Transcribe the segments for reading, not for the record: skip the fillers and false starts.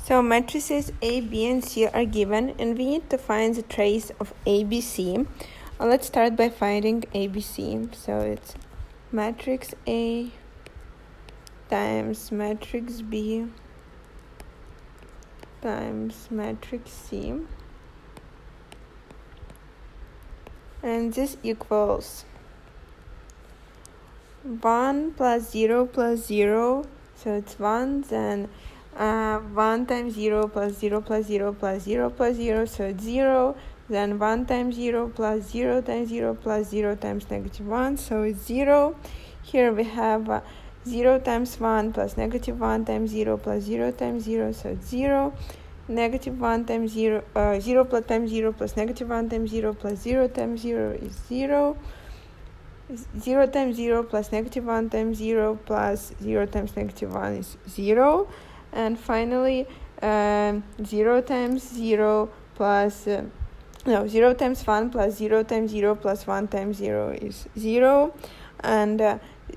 So matrices A, B, and C are given, and we need to find the trace of ABC. Let's start by finding ABC. So it's matrix A times matrix B times matrix C. And this equals 1 plus 0 plus 0, so it's 1, then 1 times 0 plus 0 plus 0 plus 0 plus 0, so it's 0, then 1 times 0 plus 0 times 0 plus 0 times -1, so it's 0. Here we have 0 times 1 plus -1 times 0 plus 0 times 0, so it's 0. -1 times 0, 0 plus times 0 plus -1 times 0 plus 0 times 0 is 0. 0 times 0 plus -1 times 0 plus 0 times -1 is 0. And finally, 0 times 0 plus, 0 times 1 plus 0 times 0 plus 1 times 0 is 0. And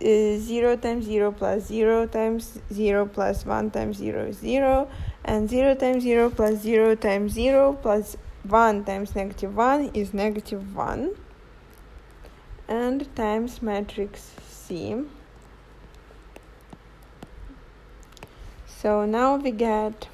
0 times 0 plus 0 times 0 plus 1 times 0 is 0. And 0 times 0 plus 0 times 0 plus 1 times -1 is -1. And times matrix C. So now we get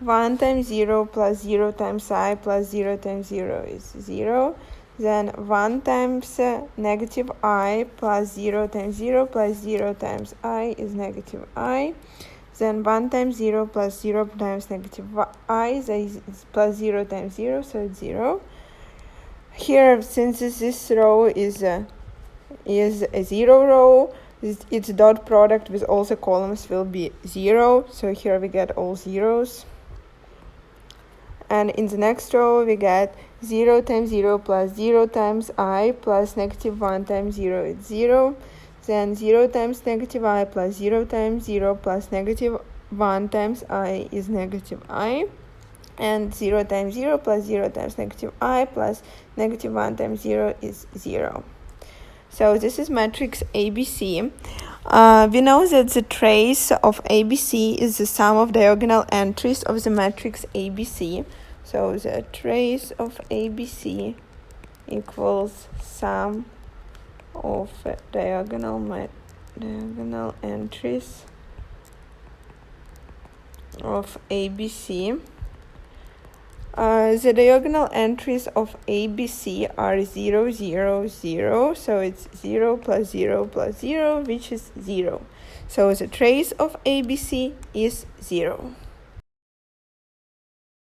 1 times 0 plus 0 times I plus 0 times 0 is 0. Then 1 times -I plus 0 times 0 plus 0 times I is -I. Then 1 times 0 plus 0 times -I is plus 0 times 0, so it's 0. Here, since this row is a 0 row, its dot product with all the columns will be 0. So here we get all zeros. And in the next row, we get 0 times 0 plus 0 times I plus -1 times 0 is 0. Then 0 times -I plus 0 times 0 plus -1 times I is -I. And 0 times 0 plus 0 times -I plus -1 times 0 is 0. So this is matrix ABC. We know that the trace of ABC is the sum of diagonal entries of the matrix ABC. So the trace of ABC equals sum of diagonal entries of ABC. The diagonal entries of ABC are 0, 0, 0, so it's 0 plus 0 plus 0, which is 0. So the trace of ABC is 0.